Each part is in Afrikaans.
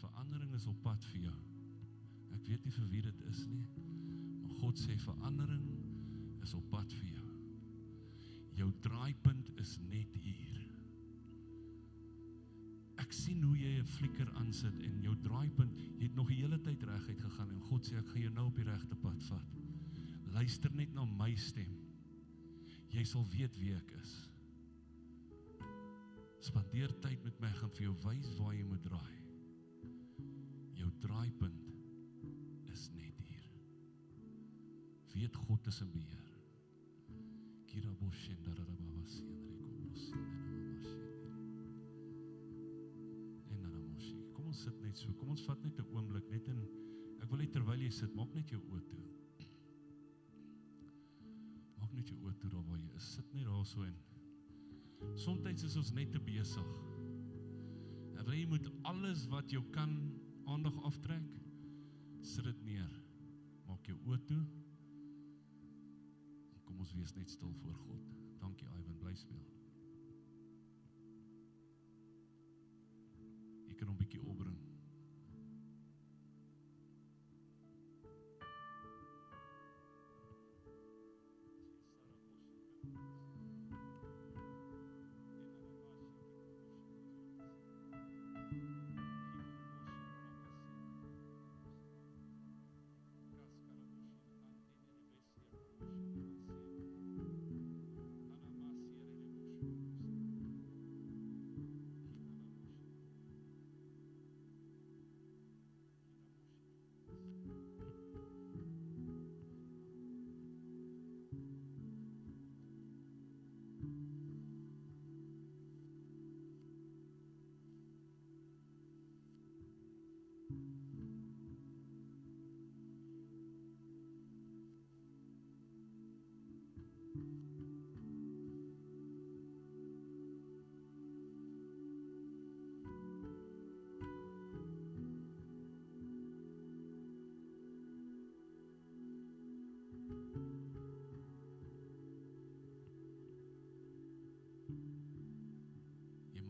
verandering is op pad vir jou. Ek weet nie vir wie dit is nie, maar God sê verandering is op pad vir jou. Jou draaipunt is net hier. Ek sien hoe jy 'n flikker aansit en jou draaipunt, jy het nog die hele tyd reguit gegaan en God sê ek gaan jou nou op die regte pad vat. Luister net na my stem. Jy sal weet wie ek is. Spandeer tyd met my, ek gaan vir jou wys waar jy moet draai. Jou draaipunt is net hier. Weet God is in beheer. Kom ons sit net so, kom ons vat net 'n oomblik, net in, ek wil net terwyl jy sit, maak net jou oë toe. Maak net jou oë toe daar waar jy is, sit net daar so en soms is ons net te besig. En jy moet alles wat jou kan aandag aftrek, sit dit neer. Maak jou oë toe. En kom ons wees net stil voor God. Dankie Ivan, bly speel. Jy kan hom bietjie opbring.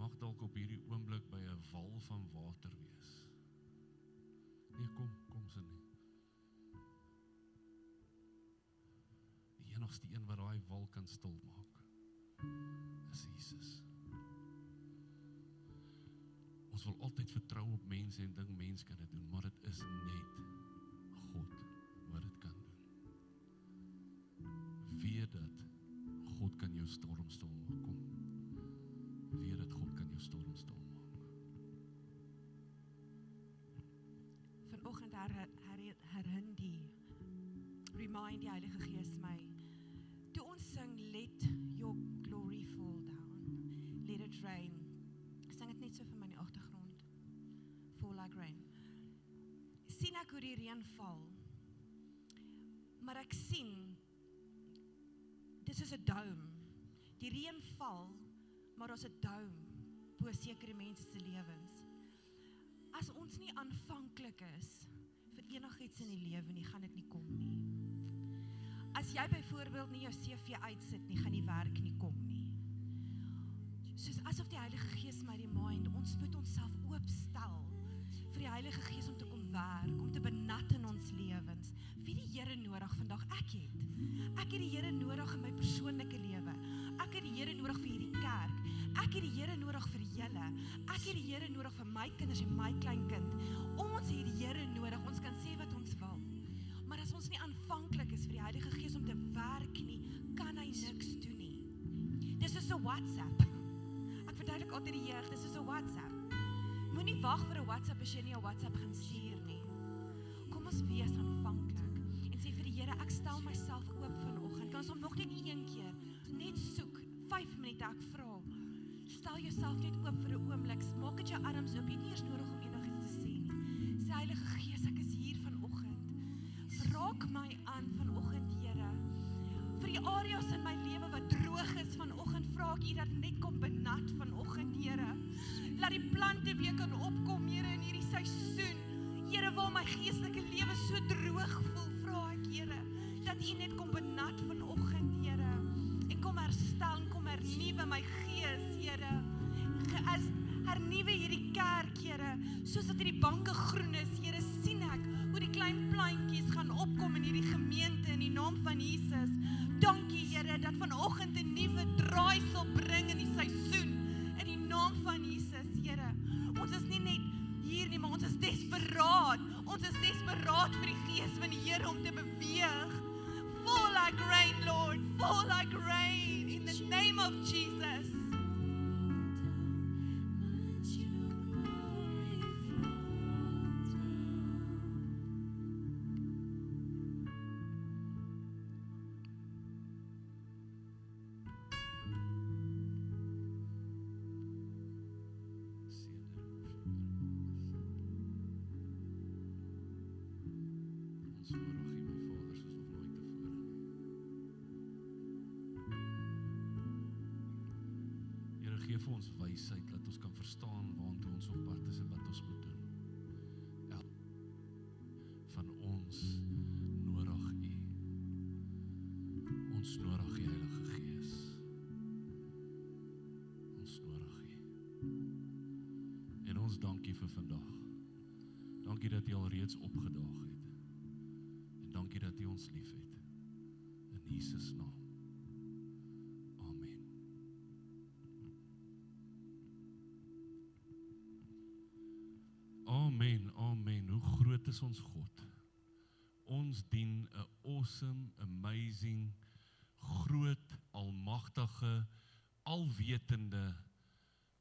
Mag dalk op hierdie oomblik by 'n wal van water wees. Nee, kom sin nie. Die enigste een wat daai wal kan stil maak, is Jesus. Ons wil altyd vertrou op mense en dink mens kan dit doen, maar dit is net God wat dit kan doen. Weet dat God kan jou storm stil maak. Kom. Weet dat God kan jou storm stil maak. Vanoggend remind die Heilige Gees my, toe ons sing, let your glory fall down, let it rain, sing het net so vir my in die agtergrond, fall like rain, sien ek hoe die reën val, maar ek sien, dit is 'n dome, die reën val, maar daar's 'n dome bo sekere mense se lewens. As ons nie aanvanklik is vir enigiets in die lewe nie, gaan dit nie kom nie. As jy byvoorbeeld nie jou CV uitsit nie, gaan die werk nie kom nie. Soos asof die Heilige Gees my remind, ons moet onsself oopstel vir die Heilige Gees om te kom werk, om te benat in ons lewens. Wie die Here nodig vandag? Ek het die Here nodig in my persoonlike lewe. Ek het die Here nodig vir hierdie kerk. Ek het die Here nodig vir julle. Ek het die Here nodig vir my kinders en my kleinkind. Ons het die Here nodig. Ons kan sê wat ons wil. Maar as ons nie aanvanklik is vir die Heilige Gees om te werk nie, kan hy niks doen nie. Dis is 'n WhatsApp. Ek verduidelik altyd die jeug, dis is 'n WhatsApp. Moenie wag vir 'n WhatsApp as jy nie 'n WhatsApp gaan stuur nie. Kom ons wees aanvanklik en sê vir die Here, ek stel myself oop vanoggend. Kan ons hom nog net een keer net soek, 5 minute, ek vra. Stel jouself net oop vir 'n oomblik. Maak dit jou arms oop. Jy het nie eers nodig om enigiets te sê nie. Sê Heilige Gees, ek is hier vanoggend. Raak my aan vanoggend, Here. Vir die areas in my lewe wat droog is vanoggend, vra ek U dat net kom benat vanoggend, Here. Laat die plante weer kan opkom, Here, in hierdie seisoen. Here, waar my geestelike lewe so droog voel, vra ek, Here, dat U net kom benat vanoggend, Here. En kom herstel, kom hernuwe my gees, Hernuwe hierdie kerk, Here, Soos dat hierdie banke groen is, Here, sien ek hoe die klein plantjies gaan opkom in hierdie gemeente in die naam van Jesus. Dankie, Here, dat vanoggend 'n nuwe draai sal bring in die seisoen in die naam van Jesus, Here. Ons is nie net hier nie, maar ons is desperaat. Ons is desperaat vir die gees van die Here om te beweeg. Fall like rain, Lord. Fall like rain in the name of Jesus. Gee vir ons wysheid, dat ons kan verstaan waartoe ons op pad is en wat ons moet doen. Elk van ons nodig U. Ons nodig U, Heilige Gees. Ons nodig U. En ons dankie vir vandag. Dankie dat U alreeds opgedaag het. En dankie dat U ons lief het. In Jesus naam. Amen, amen. Hoe groot is ons God? Ons dien 'n awesome, amazing, groot, almagtige, alwetende,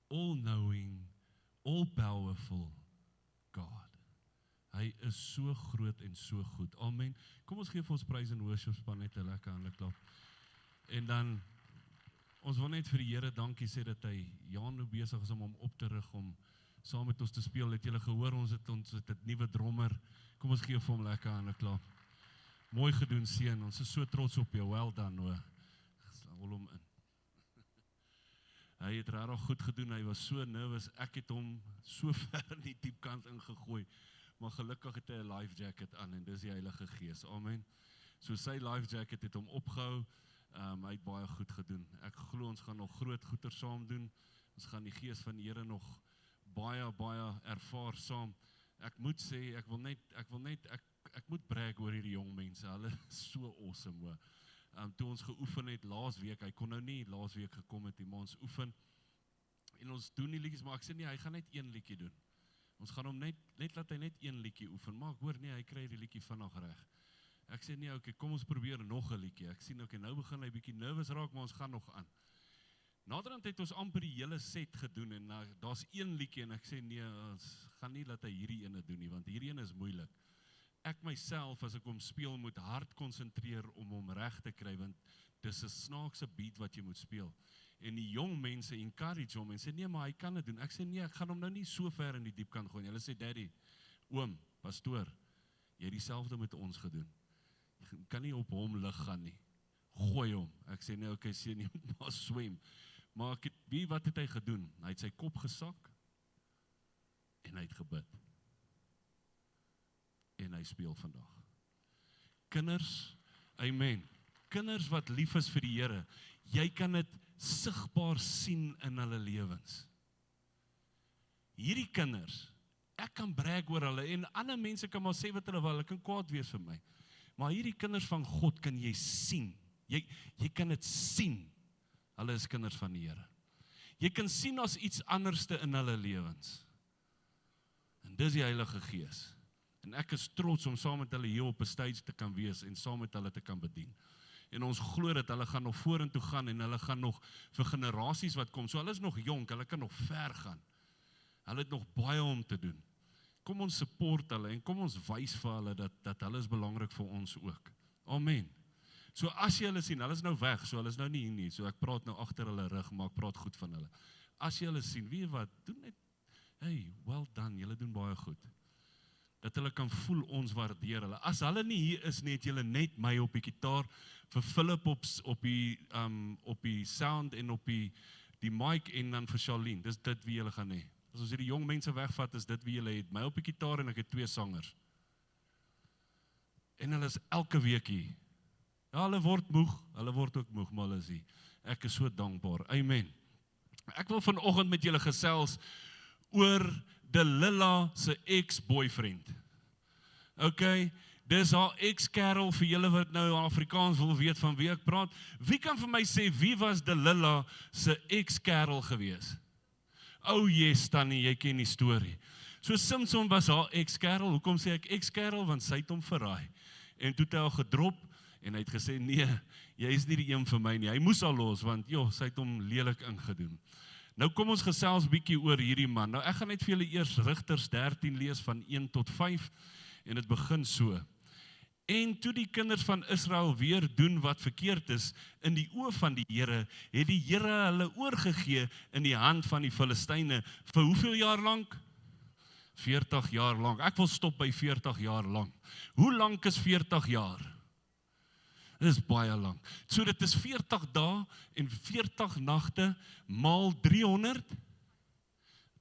all-knowing, all-powerful God. Hy is so groot en so goed. Amen. Kom ons gee vir ons praise and worship span net 'n lekker hande klap. En dan, ons wil net vir die Here dankie sê dat hy Jan nou besig is om hom op te rig om saam met ons te speel. Het julle gehoor, ons het 'n nuwe drummer. Kom ons gee vir hom lekker hande klap. Mooi gedoen, seun. Ons is so trots op jou. Well done, Noah. Hol hom in. Hy het regtig goed gedoen. Hy was so nervous. Ek het hom so ver in die diep kant ingegooi. Maar gelukkig het hy 'n life jacket aan en dis die Heilige Gees. Amen. So sy life jacket het hom opgehou. Hy het baie goed gedoen. Ek glo ons gaan nog groot goeie saam doen. Ons gaan die Gees van die Here nog baie ervaar saam. Ek moet sê, ek moet brag oor hierdie jong mense. Hulle is so awesome hoor. Toe ons geoefen het laasweek, hy kon nou nie laasweek gekom het nie, maar ons oefen en ons doen die liedjies, maar ek sê nie, hy gaan net een liedjie doen. Ons gaan hom net laat hy net een liedjie oefen, maar ek hoor nie, hy kry die liedjie vinnig reg. Ek sê nee, okay, kom ons probeer nog 'n liedjie. Ek sien okay, nou begin hy bietjie nervous raak, maar ons gaan nog aan. Naderhand het ons amper die hele set gedoen en daar's een liedjie en ek sê nee, ons gaan nie laat hy hierdie ene doen nie, want hierdie ene is moeilik. Ek myself, as ek hom speel, moet hard konsentreer om hom reg te kry, want dis 'n snaakse beat wat jy moet speel. En die jong mense encourage hom en sê nee, maar hy kan dit doen. Ek sê nee, ek gaan hom nou nie so ver in die diep kant gooi. Hulle sê daddy, oom, pastoor, jy het dieselfde met ons gedoen. Jy kan nie op hom lig gaan nie. Gooi hom. Ek sê nee, okay, sê nie, maar swem. Maar wat het hy gedoen? Hy het sy kop gesak en hy het gebid. En hy speel vandag. Kinders, amen. Kinders wat lief is vir die Here, jy kan dit sigbaar sien in hulle lewens. Hierdie kinders, ek kan brag oor hulle en ander mense kan maar sê wat hulle wil, hulle kan kwaad wees vir my. Maar hierdie kinders van God kan jy sien. Jy kan dit sien. Hulle is kinders van die Here. Jy kan sien as iets anderste in hulle lewens. En dis die Heilige Gees. En ek is trots om saam met hulle hier op 'n stage te kan wees en saam met hulle te kan bedien. En ons glo dat hulle gaan nog vorentoe gaan en hulle gaan nog vir generasies wat kom. So hulle is nog jonk, hulle kan nog ver gaan. Hulle het nog baie om te doen. Kom ons support hulle en kom ons wys vir hulle dat hulle is belangrik vir ons ook. Amen. So as jy hulle sien, hulle is nou weg, so hulle is nou nie hier nie. So ek praat nou agter hulle rug, maar ek praat goed van hulle. As jy hulle sien, weet jy wat, doen net, hey, well done, julle doen baie goed. Dat hulle kan voel ons waardeer hulle. As hulle nie hier is nie, het julle net my op die gitaar, vir Philip op die sound en op die mic en dan vir Charlene. Dis dit wie julle gaan hê. As ons hierdie jong mense wegvat, is dit wie julle het. My op die gitaar en ek het 2 sangers. En hulle is elke week hier. Ja, hulle word ook moeg, maar hulle is hier. Ek is so dankbaar. Amen. Ek wil vanoggend met julle gesels oor Delilah se ex-boyfriend. Okay, dis haar ex-kerel vir julle wat nou Afrikaans wil weet van wie ek praat. Wie kan vir my sê, wie was Delilah se ex-kerel gewees? Yes, Tannie, jy ken die storie. So Samson was haar ex-kerel. Hoekom sê ek ex-kerel? Want sy het hom verraai. En toe het hy al gedrop, en hy het gesê, nee, jy is nie die een vir my nie. Hy moes al los, want sy het hom lelik ingedoen. Nou kom ons gesels bietjie oor hierdie man. Nou ek gaan net vir julle eers Rigters 13 lees van 1 tot 5, en dit begin so. En toe die kinders van Israel weer doen wat verkeerd is in die oë van die Here, het die Here hulle oorgegee in die hand van die Filistyne vir hoeveel jaar lank? 40 jaar lank. Ek wil stop by 40 jaar lank. Hoe lank is 40 jaar? Dit is baie lank. So dit is 40 dae en 40 nagte maal 300.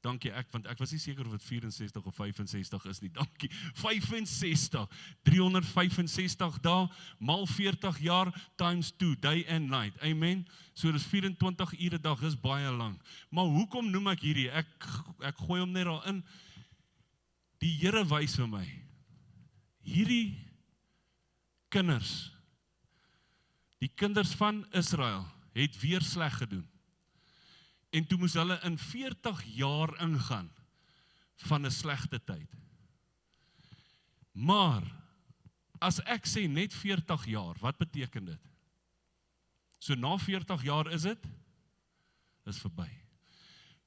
Dankie, want ek was nie seker of dit 64 of 65 is nie. Dankie. 65. 365 dae maal 40 jaar times 2, day and night. Amen. So dis 24 ure dag, is baie lank. Maar hoekom noem ek hierdie? Ek gooi hom net daarin. Die Here wys vir my. Hierdie kinders, die kinders van Israel, het weer sleg gedoen. En toe moes hulle in 40 jaar ingaan van 'n slegte tyd. Maar, as ek sê net 40 jaar, wat beteken dit? So na 40 jaar is verby.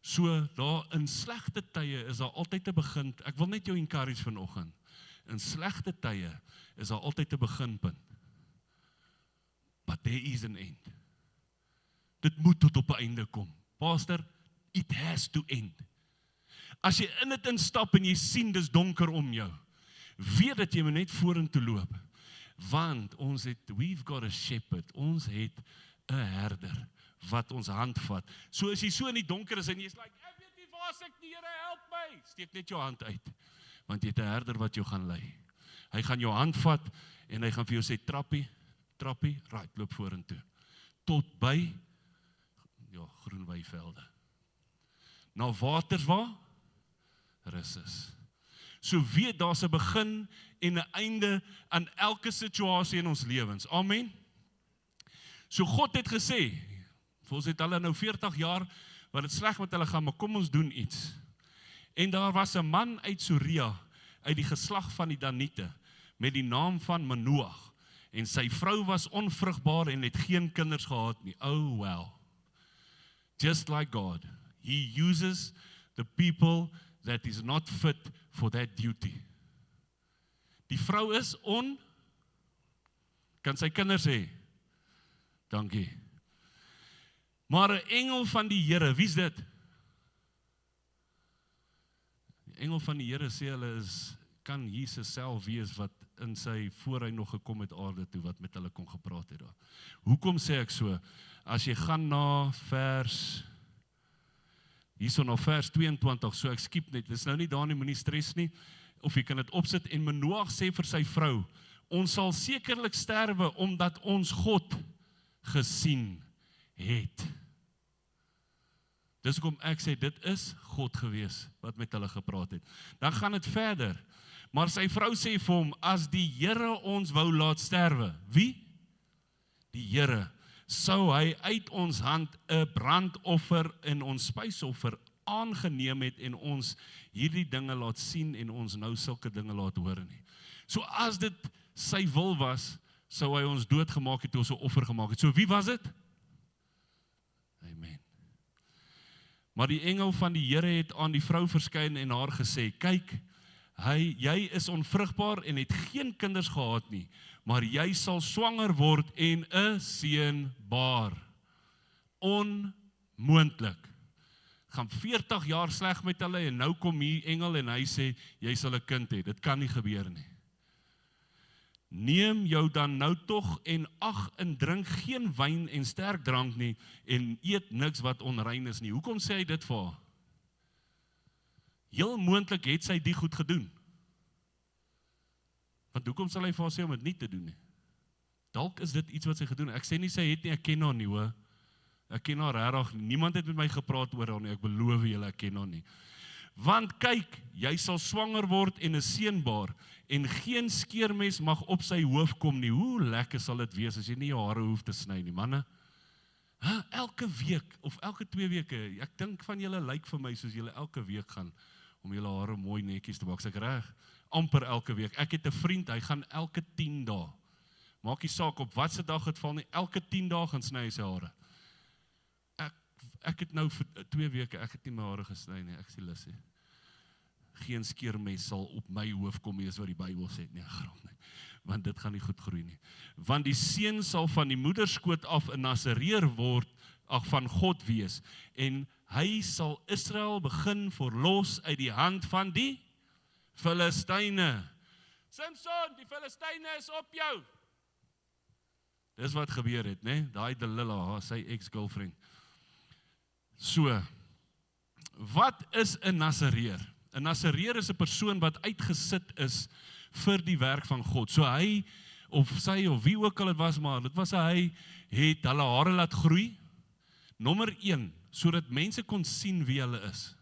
So daar in slegte tye is daar altyd 'n begin. Ek wil net jou encourage vanoggend. In slegte tye is daar altyd 'n beginpunt. But there is an end. Dit moet tot op 'n einde kom. Pastor, it has to end. As jy in dit instap en jy sien dis donker om jou, weet dat jy moet net vorentoe loop. Want we've got a shepherd, ons het 'n herder wat ons hand vat. So as jy so in die donker is en jy's like, ek weet nie waar ek nie, Here, help my. Steek net jou hand uit, want jy het 'n herder wat jou gaan lei. Hy gaan jou hand vat en hy gaan vir jou sê, trappie, right, loop vorentoe. Tot by groen weivelde. Na waters waar? Rus is. So weet daar's 'n begin en 'n einde aan elke situasie in ons lewens. Amen. So God het gesê, volgens het hulle nou 40 jaar wat dit sleg met hulle gaan, maar kom ons doen iets. En daar was 'n man uit Soria, uit die geslag van die Danite, met die naam van Manoach. En sy vrou was onvrugbaar en het geen kinders gehad nie. Oh well. Just like God, He uses the people that is not fit for that duty. Die vrou is kan sy kinders hê? Dankie. Maar 'n engel van die Here, wie's dit? Die engel van die Here sê hulle kan Jesus self wees wat in sy voor hy nog gekom het aarde toe, wat met hulle kon gepraat het daar. Hoekom sê ek so? As jy gaan na vers 22, so ek skiep net, dit is nou nie daar nie, moenie stres nie, of jy kan dit opsit, en Manoach sê vir sy vrou, ons sal sekerlik sterwe, omdat ons God gesien het. Dis hoekom ek sê, dit is God gewees, wat met hulle gepraat het. Dan gaan dit verder, maar sy vrou sê vir hom, as die Here ons wou laat sterwe, wie? Die Here, sou hy uit ons hand 'n brandoffer en ons spysoffer aangeneem het en ons hierdie dinge laat sien en ons nou sulke dinge laat hoor nie. So as dit sy wil was, sou hy ons doodgemaak het, toe ons 'n offer gemaak het. So wie was dit? Amen. Maar die engel van die Here het aan die vrou verskyn en haar gesê, kyk, jy is onvrugbaar en het geen kinders gehad nie, maar jy sal swanger word en 'n seun baar. Onmoontlik. Gaan 40 jaar sleg met hulle en nou kom hier engel en hy sê, jy sal 'n kind hê. Dit kan nie gebeur nie. Neem jou dan nou tog en ag en drink geen wyn en sterk drank nie en eet niks wat onrein is nie. Hoekom sê hy dit vir haar? Heel moontlik het sy die goed gedoen. Want hoekom sal hy vir haar sê om dit nie te doen nie? Dalk is dit iets wat sy gedoen het. Ek sê nie sy het nie, ek ken haar nie hoor. Ek ken haar regtig nie. Niemand het met my gepraat oor haar nie, ek beloof julle, ek ken haar nie. Want kyk, jy sal swanger word en 'n seun baar, en geen skeermes mag op sy hoof kom nie. Hoe lekker sal dit wees as jy nie jou hare hoef te sny nie, manne? Elke week, of elke 2 weke, ek dink van julle lyk vir my soos julle elke week gaan, om julle hare mooi netjies te maak. Is ek reg? Amper elke week. Ek het 'n vriend, hy gaan elke 10 dae. Maak nie saak op watse dag het val nie, elke 10 dae gaan sny hy sy hare. Ek het nou vir 2 weke, ek het nie my hare gesny nie, ek sê lus nie. Geen skeermes sal op my hoof kom nie, is wat die Bybel sê. Nee, grap nie. Want dit gaan nie goed groei nie. Want die seun sal van die moederskoot af 'n Nasareer word, van God wees, en hy sal Israel begin verlos uit die hand van die Filistyne. Samson, die Filistyne is op jou. Dis wat gebeur het, né? Daai Delilah, sy ex-girlfriend. So, wat is 'n Nasareer? 'n Nasareer is 'n persoon wat uitgesit is vir die werk van God. So hy, of sy, of wie ook al het was, maar dit was hy, het hulle hare laat groei. Nommer 1, sodat mense kon sien wie hulle is.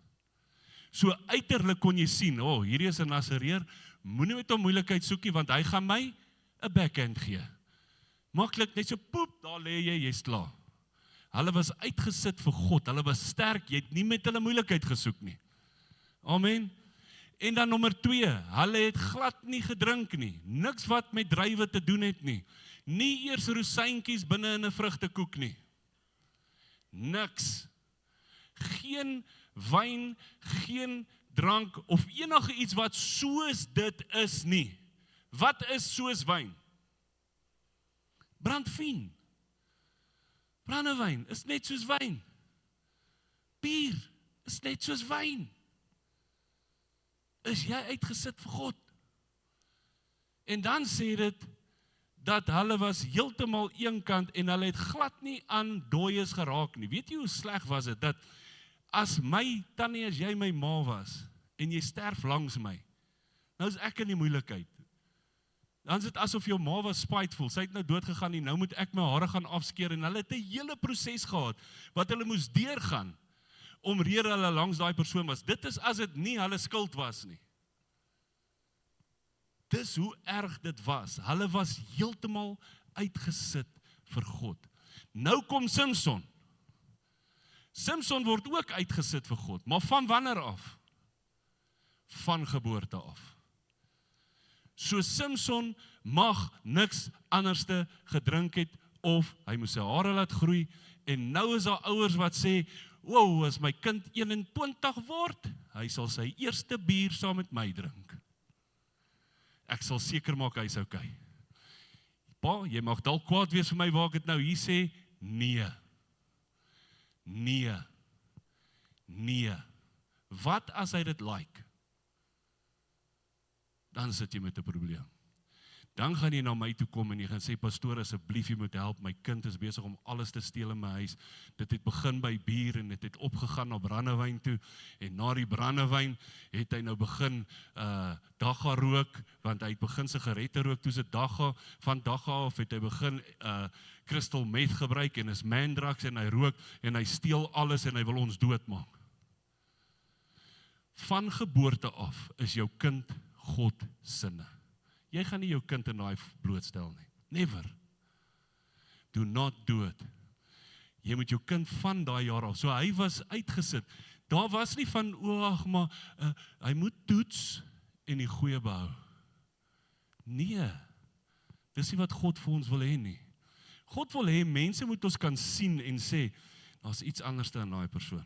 So uiterlik kon jy sien, hierdie is 'n Nasareer, moenie met hom moeilikheid soekie, want hy gaan my 'n backhand gee. Maklik, net so poep, daar lê jy, jy's klaar. Hulle was uitgesit vir God, hulle was sterk, jy het nie met hulle moeilikheid gesoek nie. Amen. En dan nommer 2, hulle het glad nie gedrink nie, niks wat met druiwe te doen het nie, nie eers rosientjies binne in 'n vrugtekoek nie. Niks. Geen wyn, geen drank of enige iets wat soos dit is nie. Wat is soos wyn? Brandewyn. Brandewyn is net soos wyn. Bier is net soos wyn. Is jy uitgesit vir God? En dan sê dit dat hulle was heeltemal eenkant en hulle het glad nie aan dooies geraak nie. Weet jy hoe sleg was dit? Dat as my tannie, as jy my ma was en jy sterf langs my, nou is ek in die moeilikheid. Dan is dit asof jou ma was spiteful, sy het nou dood gegaan en nou moet ek my hare gaan afskeer en hulle het 'n hele proses gehad wat hulle moes deurgaan omrede hulle langs daai persoon was. Dit is as dit nie hulle skuld was nie. Dis hoe erg dit was. Hulle was heeltemal uitgesit vir God. Nou kom Samson. Samson word ook uitgesit vir God, maar van wanneer af? Van geboorte af. So Samson mag niks anderste gedrink het of hy moes sy hare laat groei en nou is daar ouers wat sê, wow, as my kind 21 word, hy sal sy eerste bier saam met my drink. Ek sal seker maak hy is okay. Pa, jy mag dalk kwaad wees vir my waar ek dit nou hier sê, nee. Nee. Nee. Wat as hy dit like? Dan sit jy met 'n probleem. Dan gaan jy na my toe kom en jy gaan sê, pastoor, asseblief jy moet help, my kind is besig om alles te steel in my huis. Dit het begin by bier en dit het opgegaan na brandewyn toe en na die brandewyn het hy nou begin dagga rook, want hy het begin sigarette rook, toe sit dagga, van dagga af het hy begin crystal meth gebruik en is mandrugs en hy rook en hy steel alles en hy wil ons doodmaak. Van geboorte af is jou kind God sinne. Jy gaan nie jou kind in daai blootstel nie. Never. Do not do it. Jy moet jou kind van daai jaar af. So hy was uitgesit. Daar was nie van, maar hy moet toets en die goeie behou. Nee. Dis nie wat God vir ons wil hê nie. God wil hê mense moet ons kan sien en sê, daar's iets anders aan daai persoon.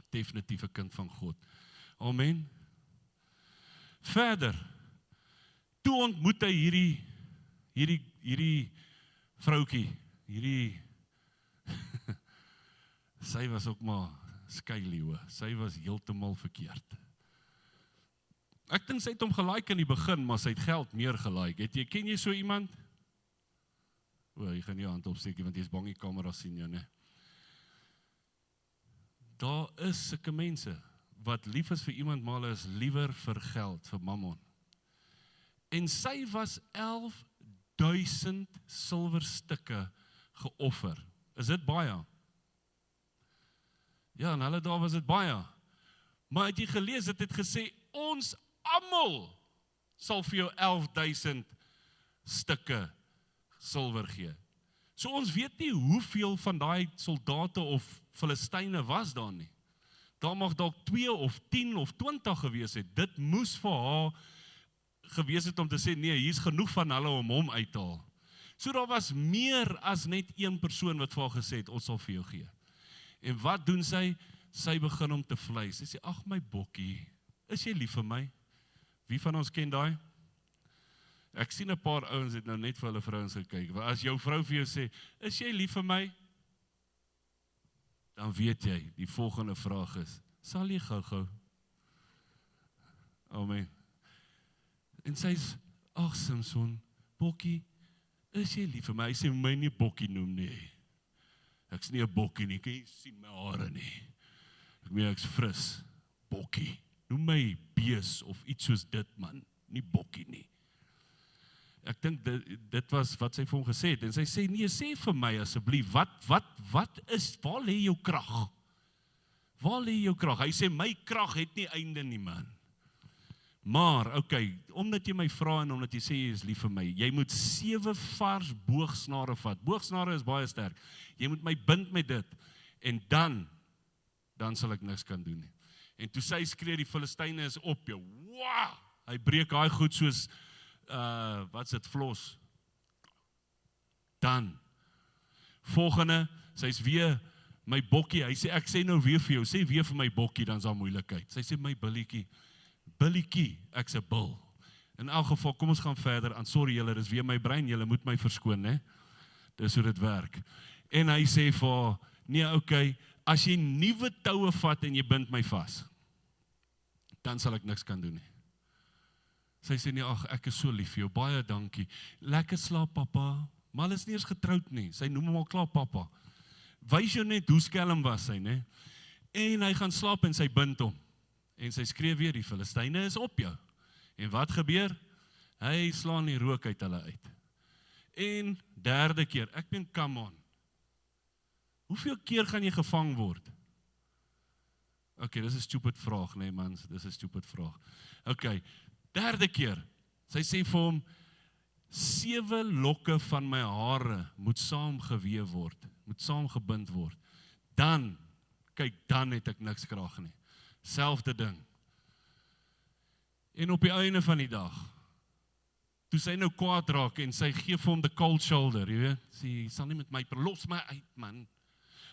Definitief 'n kind van God. Amen. Verder. Toe ontmoet hy hierdie vroukie, sy was ook maar skeileeuwe, sy was heeltemal verkeerd. Ek dink sy het hom gelike in die begin, maar sy het geld meer gelike. Ken jy so iemand? Jy gaan nie hand opsteek, want jy is bang die kamera sien jou, ne? Daar is sulke mense, wat lief is vir iemand, maar hulle is liewer vir geld, vir mammon. En sy was 11.000 silwerstukke geoffer. Is dit baie? Ja, en hulle daar was dit baie. Maar het jy gelees, het gesê, ons almal sal vir jou 11.000 stukke silwer gee. So ons weet nie hoeveel van daai soldate of Filistyne was daar nie. Daar mag dalk 2 of 10 of 20 gewees het. Dit moes vir haar gewees het om te sê, nee, hier's genoeg van hulle om hom uit te haal. So daar was meer as net een persoon wat vir haar gesê het, ons sal vir jou gee. En wat doen sy? Sy begin om te vlei. Sy sê, ag my bokkie, is jy lief vir my? Wie van ons ken daai? Ek sien 'n paar ouens het nou net vir hulle vrouens gekyk. As jou vrou vir jou sê, is jy lief vir my? Dan weet jy, die volgende vraag is, sal jy gou-gou? Amen. En sy sê, ag Samson, bokkie, is jy lief vir my? Hy sê, my nie bokkie noem nie. Ek's nie 'n bokkie nie, kan jy sien my hare nie. Ek meen, ek's fris, bokkie. Noem my bees of iets soos dit, man, nie bokkie nie. Ek dink dit was wat sy vir hom gesê het, en sy sê, nee, sê vir my asseblief, wat is, waar lê jou krag? Waar lê jou krag? Hy sê, my krag het nie einde nie, man. Maar, okay, omdat jy my vra en omdat jy sê jy is lief vir my, jy moet 7 vars boogsnare vat. Boogsnare is baie sterk. Jy moet my bind met dit, en dan sal ek niks kan doen nie. En toe sy skree, die Filistyne is op jou. Wow! Hy breek daai goed soos wat is dit, vlos. Dan, volgende, sy is weer my bokkie, hy sê, ek sê nou weer vir jou, sê weer vir my bokkie, dan is daar moeilikheid. Sy sê, my billetjie, ek's 'n bil. In elk geval, kom ons gaan verder, sorry julle, dis weer my brein, julle moet my verskoon, né? Dis hoe dit werk. En hy sê vir haar, nee, okay, as jy nuwe toue vat en jy bind my vas, dan sal ek niks kan doen nie. Sy sê nie, ag, ek is so lief vir jou, baie dankie. Lekker slaap, papa. Maar hulle is nie eens getroud nie. Sy noem hom al klaar papa. Wys jou net hoe skelm was sy, né? En hy gaan slaap en sy bind hom. En sy skree weer, die Filistyne is op jou. En wat gebeur? Hy slaan die rook uit hulle uit. En derde keer, ek meen, come on. Hoeveel keer gaan jy gevang word? Okay, dis 'n stupid vraag, nee mans, dis 'n stupid vraag. Okay, derde keer, sy sê vir hom, 7 lokke van my hare moet saam gewewe word, moet saam gebind word. Dan, kyk, dan het ek niks krag nie. Selfde ding. En op die einde van die dag, toe sy nou kwaad raak en sy gee vir hom the cold shoulder, jy weet, sy sal nie met my, los my uit, man.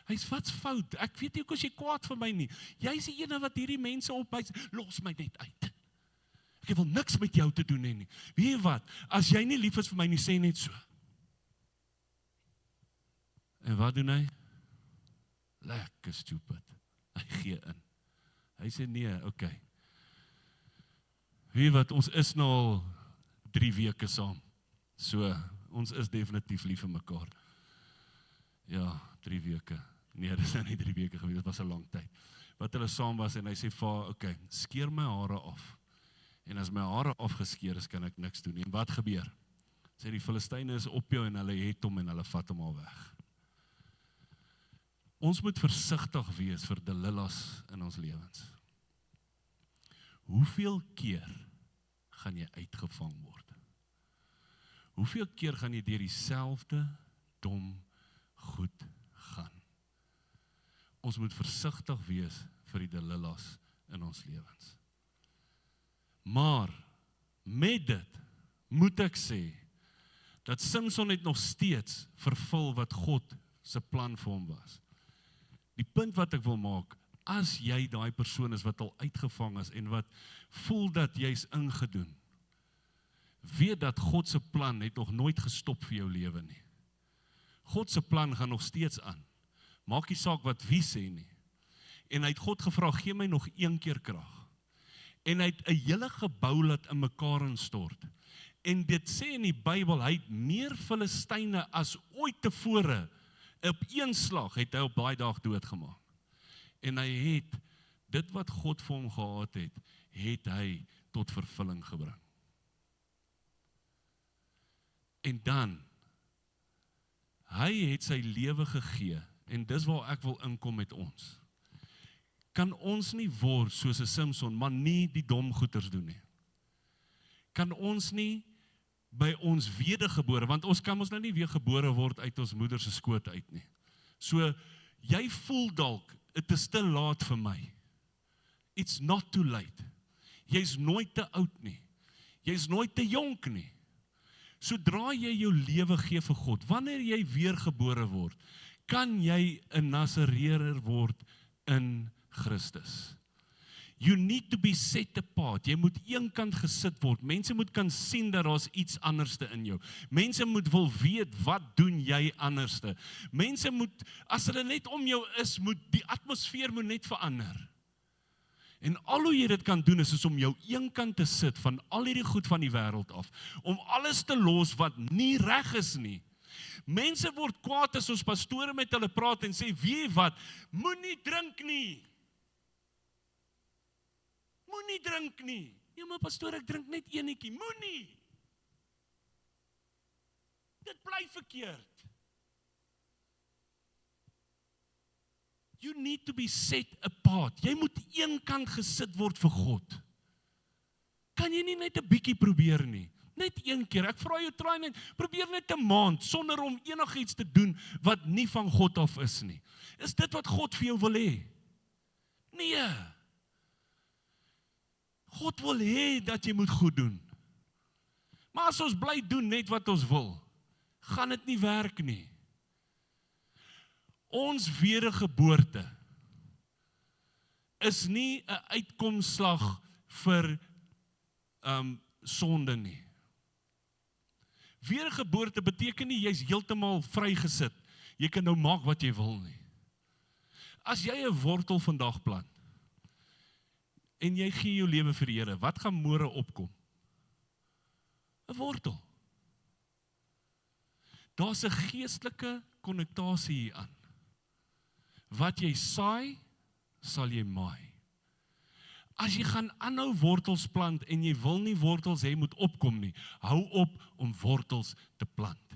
Hy sê, wat's fout? Ek weet nie, as jy kwaad vir my nie. Jy is die ene wat hierdie mense opwys, los my net uit. Ek wil niks met jou te doen nie. Weet jy wat? As jy nie lief is vir my nie, sê net so. En wat doen hy? Lekker stupid. Hy gee in. Hy sê nee, okay. Weet jy wat? Ons is nou al 3 weke saam. So, ons is definitief lief vir mekaar. Ja, 3 weke. Nee, dit is nou nie 3 weke gewees, dit was 'n lang tyd. Wat hulle saam was en hy sê vir, okay, skeer my hare af. En as my hare afgeskeer is, kan ek niks doen nie. En wat gebeur? Sê die Filistyne is op jou en hulle het hom en hulle vat hom al weg. Ons moet versigtig wees vir Delilahs in ons lewens. Hoeveel keer gaan jy uitgevang word? Hoeveel keer gaan jy deur dieselfde dom goed gaan? Ons moet versigtig wees vir die Delilahs in ons lewens. Maar, met dit, moet ek sê, dat Samson het nog steeds vervul wat God se plan vir hom was. Die punt wat ek wil maak, as jy daai persoon is wat al uitgevang is, en wat voel dat jy is ingedoen, weet dat God se plan het nog nooit gestop vir jou lewe nie. God se plan gaan nog steeds aan. Maak nie saak wat wie sê nie. En hy het God gevra, gee my nog 1 keer krag. En hy het 'n hele gebou laat in mekaar instort. En dit sê in die Bybel, hy het meer Filistyne as ooit tevore, op 1 slag het hy op daai dag doodgemaak. En hy het, dit wat God vir hom gehad het hy tot vervulling gebring. En dan, hy het sy lewe gegee, en dis waar ek wil inkom met ons. kan ons nie word soos 'n Samson, maar nie die dom goeters doen nie. Kan ons nie by ons wedergebore, want ons kan ons nou nie weer gebore word uit ons moeder se skoot uit nie. So, jy voel dalk, dit is te laat vir my. It's not too late. Jy's nooit te oud nie. Jy's nooit te jonk nie. Sodra jy jou lewe gee vir God, wanneer jy weergebore word, kan jy 'n Nasareer word in Christus. You need to be set apart. Jy moet eenkant gesit word. Mense moet kan sien dat daar's iets anderste in jou. Mense moet wil weet, wat doen jy anderste? Mense moet, as hulle net om jou is, moet die atmosfeer moet net verander. En al hoe jy dit kan doen is om jou eenkant te sit van al hierdie goed van die wêreld af. Om alles te los wat nie reg is nie. Mense word kwaad as ons pastore met hulle praat en sê, weet jy wat, moenie drink nie. Moenie drink nie. Ja, maar pastoor, ek drink net eenetjie. Moenie. Dit bly verkeerd. You need to be set apart. Jy moet eenkant gesit word vir God. Kan jy nie net 'n bietjie probeer nie? Net een keer. Ek vra jou, try net, probeer net 'n maand sonder om enigiets te doen wat nie van God af is nie. Is dit wat God vir jou wil hê? Nee. God wil hê dat jy moet goed doen. Maar as ons bly doen net wat ons wil, gaan dit nie werk nie. Ons wedergeboorte is nie 'n uitkomslag vir sonde nie. Wedergeboorte beteken nie jy's heeltemal vrygesit. Jy kan nou maak wat jy wil nie. As jy 'n wortel vandag plant en jy gee jou lewe vir die Here, wat gaan môre opkom? 'n Wortel. Daar's 'n geestelike konnektasie hier aan. Wat jy saai, sal jy maai. As jy gaan aanhou wortels plant en jy wil nie wortels hê moet opkom nie, hou op om wortels te plant.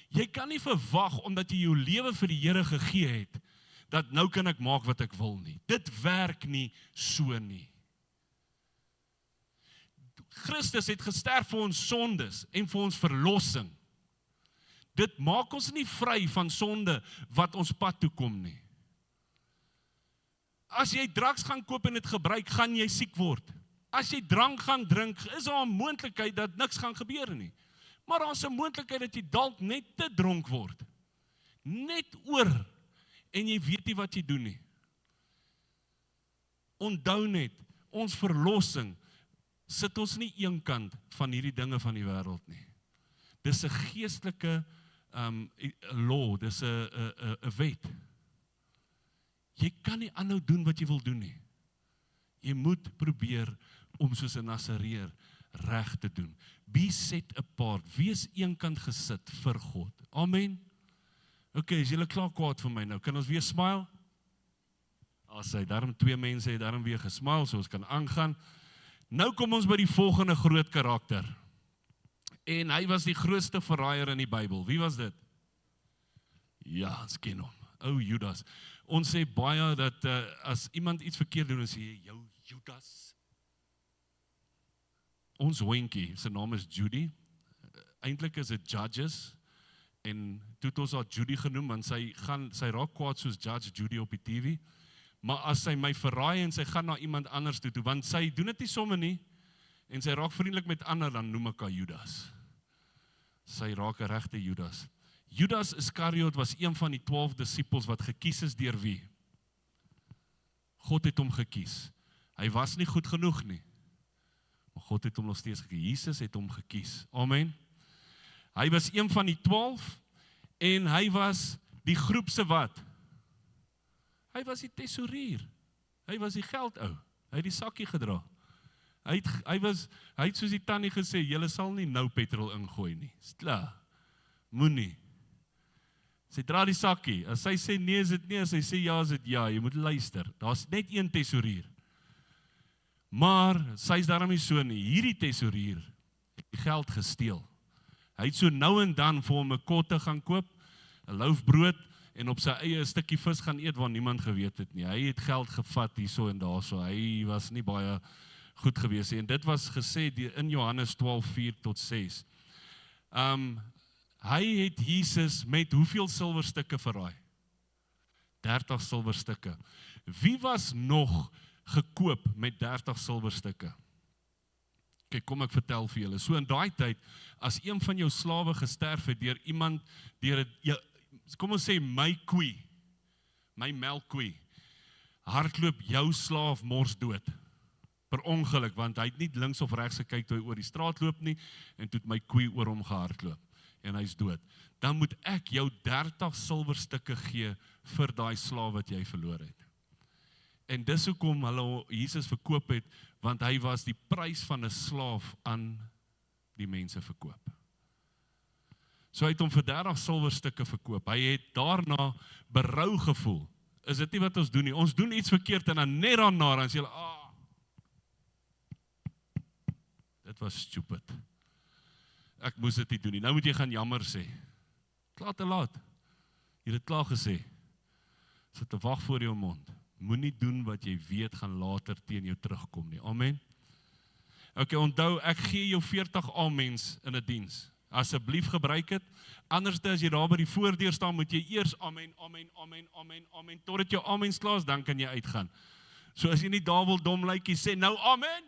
Jy kan nie verwag omdat jy jou lewe vir die Here gegee het, dat nou kan ek maak wat ek wil nie. Dit werk nie so nie. Christus het gesterf vir ons sondes en vir ons verlossing. Dit maak ons nie vry van sonde wat ons pad toe kom nie. As jy drugs gaan koop en dit gebruik, gaan jy siek word. As jy drank gaan drink, is daar 'n moontlikheid dat niks gaan gebeur nie. Maar daar's 'n moontlikheid dat jy dalk net te dronk word. Net oor en jy weet nie wat jy doen nie. Onthou net, ons verlossing sit ons nie eenkant van hierdie dinge van die wêreld nie. Dis 'n geestelike law, dis 'n wet. Jy kan nie aanhou doen wat jy wil doen nie. Jy moet probeer om soos 'n Nasareer reg te doen. Be set apart, wees eenkant gesit vir God. Amen. Okay, is julle klaar kwaad vir my nou? Kan ons weer smile? Hy, daarom 2 mense het daarom weer gesmile, so ons kan aangaan. Nou kom ons by die volgende groot karakter. En hy was die grootste verraaier in die Bybel. Wie was dit? Ja, ons ken hom. O, Judas. Ons sê baie dat as iemand iets verkeerd doen, dan sê jy, jou Judas. Ons hondjie, sy naam is Judy. Eintlik is dit Judges. En toe het ons haar Judy genoem, want sy raak kwaad soos Judge Judy op die TV. Maar as sy my verraai en sy gaan na iemand anders toe, want sy doen dit nie somme nie, en sy raak vriendelik met ander, dan noem ek haar Judas. Sy raak 'n regte Judas. Judas Iskariot was een van die 12 disippels wat gekies is deur wie? God het hom gekies. Hy was nie goed genoeg nie. Maar God het hom nog steeds gekies. Jesus het hom gekies. Amen. Hy was een van die 12 en hy was die groep se wat? Hy was die tesourier. Hy was die geldou. Hy het die sakkie gedra. Hy het soos die tannie gesê, julle sal nie nou petrol ingooi nie. Is klaar. Moenie. Sy dra die sakkie. As sy sê nee, is dit nee. As sy sê ja, is dit ja. Jy moet luister. Daar's net een tesourier. Maar sy's daarom nie so nie. Hierdie tesourier het die geld gesteel. Hy het so nou en dan vir hom 'n kotte gaan koop, 'n loaf brood, en op sy eie 'n stukkie vis gaan eet waar niemand geweet het nie. Hy het geld gevat hierso en daarso. Hy was nie baie goed gewees nie. En dit was gesê in Johannes 12:4-6. Hy het Jesus met hoeveel silwerstukke verraai? 30 silwerstukke. Wie was nog gekoop met 30 silwerstukke? Kyk, kom ek vertel vir julle. So in daai tyd, as een van jou slawe gesterf het deur iemand, kom ons sê my koei, my melkkoei, hardloop jou slaaf mors dood. Per ongeluk, want hy het nie links of regs gekyk toe hy oor die straat loop nie, en toe het my koei oor hom gehardloop, en hy's dood. Dan moet ek jou 30 silwerstukke gee vir daai slaaf wat jy verloor het. En dis hoekom hulle Jesus verkoop het, want hy was die prys van 'n slaaf aan die mense verkoop. So hy het hom vir 30 silwerstukke verkoop. Hy het daarna berou gevoel. Is dit nie wat ons doen nie? Ons doen iets verkeerd en dan net daarna, dan sê hulle, dit was stupid. Ek moes dit nie doen nie. Nou moet jy gaan jammer sê. Klaar te laat. Jy het dit klaar gesê. Sit te wag voor jou mond. Moenie doen wat jy weet gaan later teen jou terugkom nie. Amen. Okay, onthou, ek gee jou 40 amens in 'n diens. Asseblief gebruik dit. Anders as jy daar by die voordeur staan, moet jy eers amen, amen, amen, amen, amen, totdat jou amens klaar is, dan kan jy uitgaan. So as jy nie daar wil dom lyk, jy sê nou amen.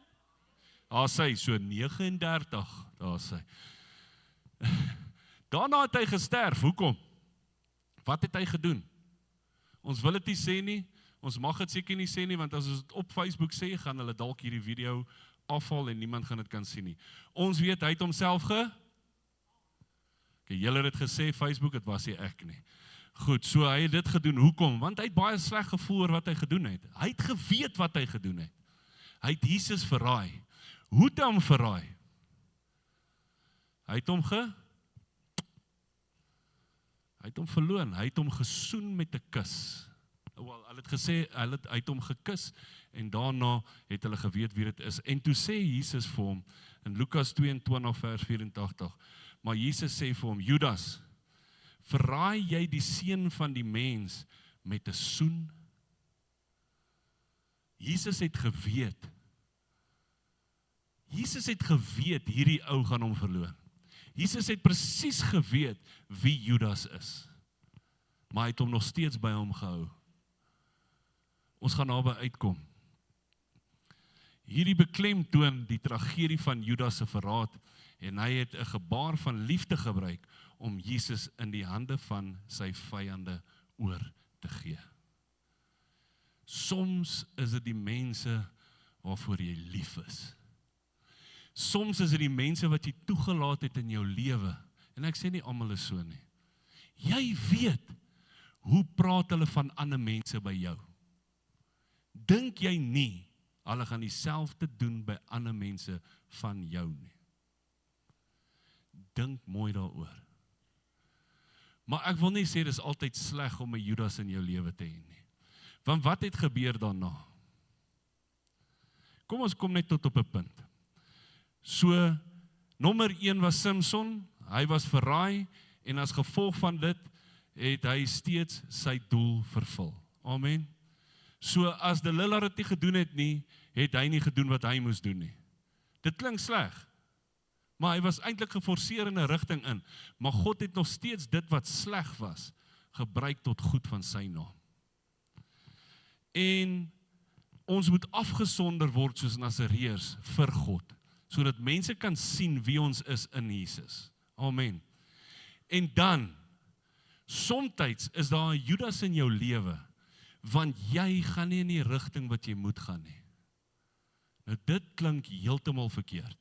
Daar sê, so 39, daar sê. Daarna het hy gesterf, hoekom? Wat het hy gedoen? Ons wil dit nie sê nie, ons mag dit seker nie sê nie, want as ons dit op Facebook sê, gaan hulle dalk hierdie video afval en niemand gaan dit kan sien nie. Ons weet, hy het homself julle het dit gesê, Facebook, het was nie ek nie. Goed, so hy het dit gedoen, hoekom? Want hy het baie sleg gevoel oor wat hy gedoen het. Hy het geweet wat hy gedoen het. Hy het Jesus verraai. Hoe het hy hom verraai? Hy het hom verloon, hy het hom gesoen met 'n kus. Hulle het gesê, hy het hom gekus, en daarna het hulle geweet wie dit is. En toe sê Jesus vir hom, in Lukas 22 vers 84, maar Jesus sê vir hom, Judas, verraai jy die seun van die mens met 'n soen? Jesus het geweet hierdie ou gaan hom verloon. Jesus het presies geweet wie Judas is, maar hy het hom nog steeds by hom gehou. Ons gaan naby uitkom. Hierdie beklemtoon die tragedie van Judas se verraad, en hy het 'n gebaar van liefde gebruik om Jesus in die hande van sy vyande oor te gee. Soms is dit die mense waarvoor jy lief is. Soms is dit die mense wat jy toegelaat het in jou lewe, en ek sê nie almal is so nie. Jy weet, hoe praat hulle van ander mense by jou? Dink jy nie, hulle gaan dieselfde doen by ander mense van jou nie? Dink mooi daaroor. Maar ek wil nie sê, dit is altyd sleg om 'n Judas in jou lewe te hê nie. Want wat het gebeur daarna? Kom ons kom net tot op 'n punt. So, nommer 1 was Samson, hy was verraai, en as gevolg van dit, het hy steeds sy doel vervul. Amen. So, as Delilah dit nie gedoen het nie, het hy nie gedoen wat hy moes doen nie. Dit klink sleg, maar hy was eintlik geforseer in 'n rigting in, maar God het nog steeds dit wat sleg was, gebruik tot goed van sy naam. En ons moet afgesonder word soos Nasareërs vir God, sodat mense kan sien wie ons is in Jesus. Amen. En dan, somtyds is daar 'n Judas in jou lewe, want jy gaan nie in die rigting wat jy moet gaan nie. Nou dit klink heeltemal verkeerd.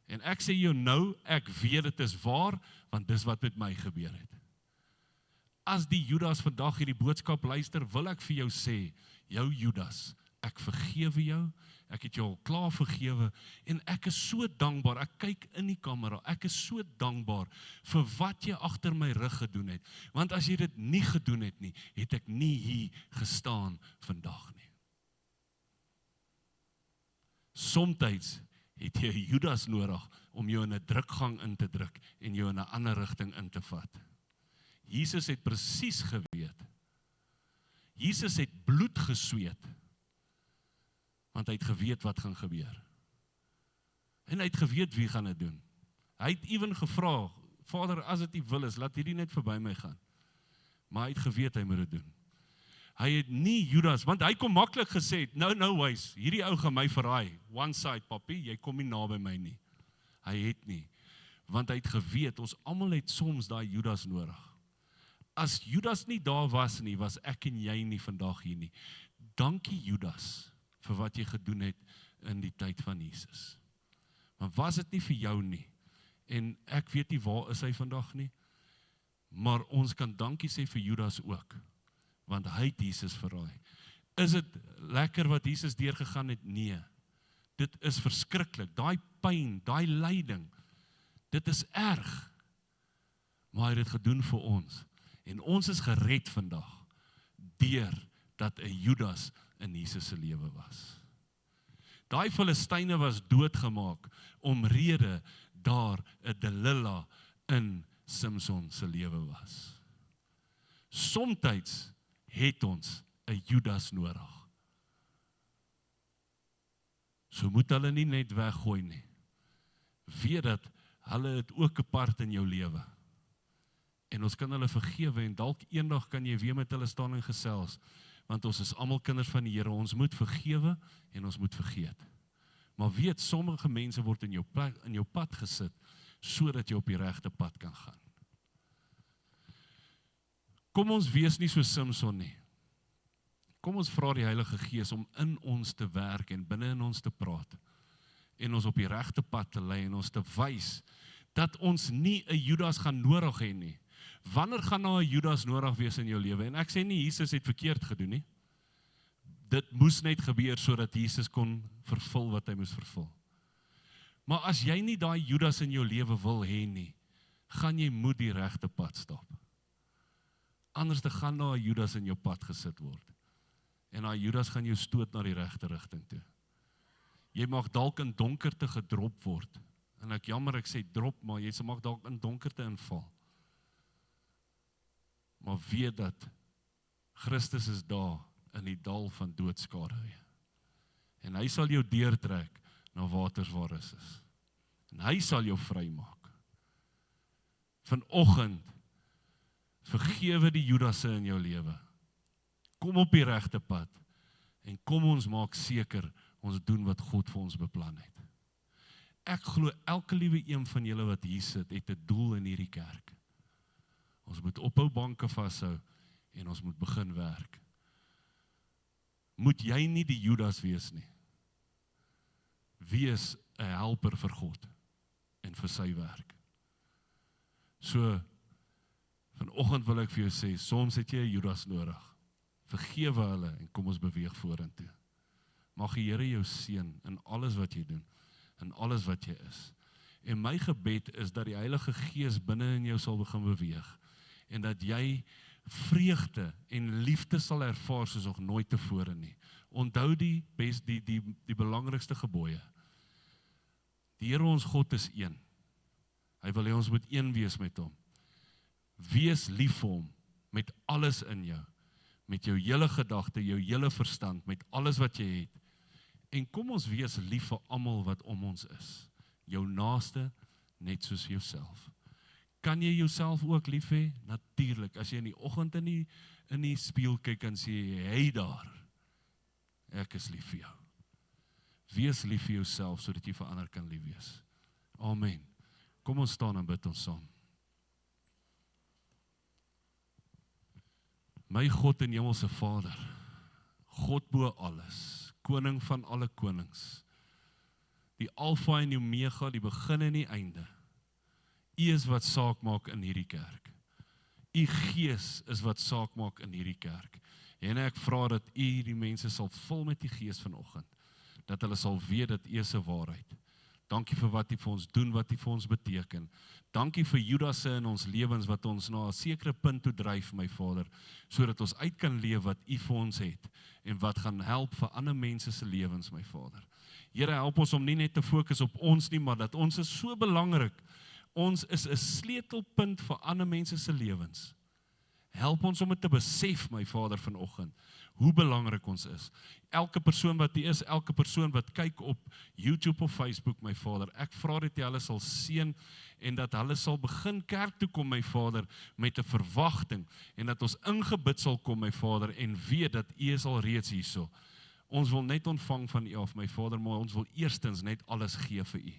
En ek sê jou nou, ek weet dit is waar, want dis wat met my gebeur het. As die Judas vandag hierdie boodskap luister, wil ek vir jou sê, jou Judas, ek vergewe jou, ek het jou al klaar vergewe, en ek is so dankbaar, ek kyk in die kamera, ek is so dankbaar vir wat jy agter my rug gedoen het, want as jy dit nie gedoen het nie, het ek nie hier gestaan vandag nie. Somtyds het jy 'n Judas nodig om jou in 'n drukgang in te druk en jou in 'n ander rigting in te vat. Jesus het presies geweet. Jesus het bloed gesweet, want hy het geweet wat gaan gebeur. En hy het geweet wie gaan dit doen. Hy het ewen gevra, Vader, as dit U wil is, laat hierdie net verby my gaan. Maar hy het geweet hy moet dit doen. Hy het nie Judas, want hy kon maklik gesê het, no ways, hierdie ou gaan my verraai, one side, papi, jy kom nie naby my nie. Hy het nie, want hy het geweet, ons almal het soms daai Judas nodig. As Judas nie daar was nie, was ek en jy nie vandag hier nie. Dankie Judas, vir wat jy gedoen het in die tyd van Jesus. Maar was dit nie vir jou nie, en ek weet nie waar is hy vandag nie, maar ons kan dankie sê vir Judas ook, want hy het Jesus verraai. Is dit lekker wat Jesus deurgegaan het? Nee. Dit is verskriklik, daai pyn, daai lyding, dit is erg, maar hy het dit gedoen vir ons, en ons is gered vandag, deur dat 'n Judas in Jesus se lewe was. Daai Filistyne was doodgemaak, omrede daar 'n Delila in Samson se lewe was. Somtyds het ons 'n Judas nodig. So moet hulle nie net weggooi nie. Weet dat hulle het ook 'n part in jou lewe. En ons kan hulle vergewe en dalk eendag kan jy weer met hulle staan en gesels, want ons is almal kinders van die Here, ons moet vergewe en ons moet vergeet. Maar weet, sommige mense word in jou pad gesit, sodat jy op die regte pad kan gaan. Kom ons wees nie so Samson nie. Kom ons vra die Heilige Gees om in ons te werk en binne in ons te praat, en ons op die regte pad te lei en ons te wys, dat ons nie 'n Judas gaan nodig hê nie. Wanneer gaan nou 'n Judas nodig wees in jou lewe? En ek sê nie, Jesus het verkeerd gedoen nie. Dit moes net gebeur, sodat Jesus kon vervul wat hy moes vervul. Maar as jy nie daai Judas in jou lewe wil hê nie, gaan jy moet die regte pad stap. Anders te gaan daar 'n Judas in jou pad gesit word. En daai Judas gaan jou stoot na die regte rigting toe. Jy mag dalk in donkerte gedrop word. En ek jammer, ek sê drop, maar jy mag dalk in donkerte inval. Maar weet dat Christus is daar in die dal van doodskade. En hy sal jou deurtrek na waters waar rus is. En hy sal jou vrymaak. Vanoggend vergewe die Judasse in jou lewe. Kom op die regte pad en kom ons maak seker ons doen wat God vir ons beplan het. Ek glo elke liewe een van julle wat hier sit, het 'n doel in hierdie kerk. Ons moet ophou banke vashou en ons moet begin werk. Moet jy nie die Judas wees nie. Wees 'n helper vir God en vir sy werk. So, vanoggend wil ek vir jou sê, soms het jy 'n Judas nodig. Vergewe hulle en kom ons beweeg vorentoe. Mag die Here jou seën in alles wat jy doen, in alles wat jy is. En my gebed is dat die Heilige Gees binne in jou sal begin beweeg, en dat jy vreugde en liefde sal ervaar soos nog nooit tevore nie. Onthou die belangrikste gebooie. Die Here ons God is een. Hy wil hê ons moet een wees met hom. Wees lief vir hom met alles in jou, met jou hele gedagte, jou hele verstand, met alles wat jy het. En kom ons wees lief vir almal wat om ons is. Jou naaste net soos jouself. Kan jy jouself ook lief hê? Natuurlik. As jy in die oggend in die spieël kyk en sê, hey daar, ek is lief vir jou. Wees lief vir jouself, sodat jy vir ander kan lief wees. Amen. Kom ons staan en bid ons saam. My God en Hemelse Vader, God bo alles, koning van alle konings, die Alfa en die Omega, die begin en die einde. U is wat saak maak in hierdie kerk. U Gees is wat saak maak in hierdie kerk. En ek vra dat U die mense sal vul met die Gees vanoggend, dat hulle sal weet dat U is 'n waarheid. Dankie vir wat U vir ons doen, wat U vir ons beteken. Dankie vir Judasse in ons lewens wat ons na 'n sekere punt toe dryf, my Vader, sodat ons uit kan leef wat U vir ons het en wat gaan help vir ander mense se lewens, my Vader. Here, help ons om nie net te fokus op ons nie, maar dat ons is so belangrik. Ons is 'n sleutelpunt vir ander mense se lewens. Help ons om dit te besef, my Vader, vanoggend, hoe belangrik ons is. Elke persoon wat hier is, elke persoon wat kyk op YouTube of Facebook, my Vader, ek vra dat jy hulle sal seën en dat hulle sal begin kerk toe kom, my Vader, met 'n verwagting en dat ons ingebid sal kom, my Vader, en weet dat U is al reeds hierso. Ons wil net ontvang van U af, my Vader, maar ons wil eerstens net alles gee vir U.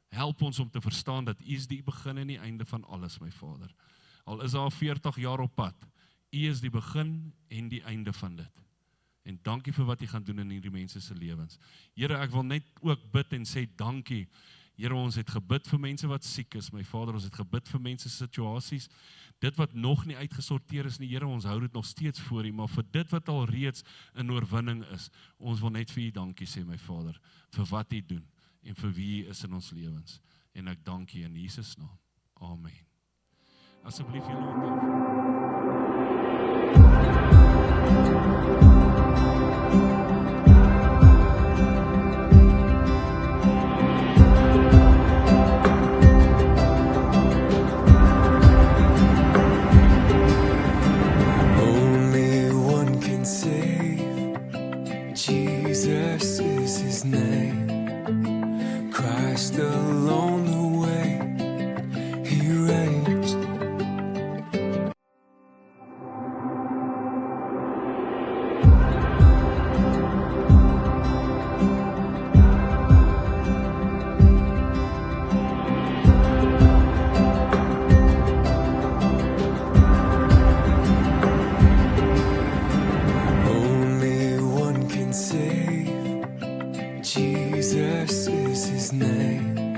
Help ons om te verstaan dat U is die begin en die einde van alles, my Vader. Al is daar 40 jaar op pad, U is die begin en die einde van dit. En dankie vir wat U gaan doen in hierdie mense se lewens. Here, ek wil net ook bid en sê dankie. Here, ons het gebid vir mense wat siek is, my Vader, ons het gebid vir mense situasies, dit wat nog nie uitgesorteer is nie, Here, ons hou dit nog steeds voor U, maar vir dit wat al reeds in oorwinning is, ons wil net vir U dankie sê, my Vader, vir wat U doen, en vir wie U is in ons lewens, en ek dank U in Jesus naam, amen. Asseblief julle onthou. Jesus is His name. Christ alone the way He reigns. Only one can save. Jesus is His name.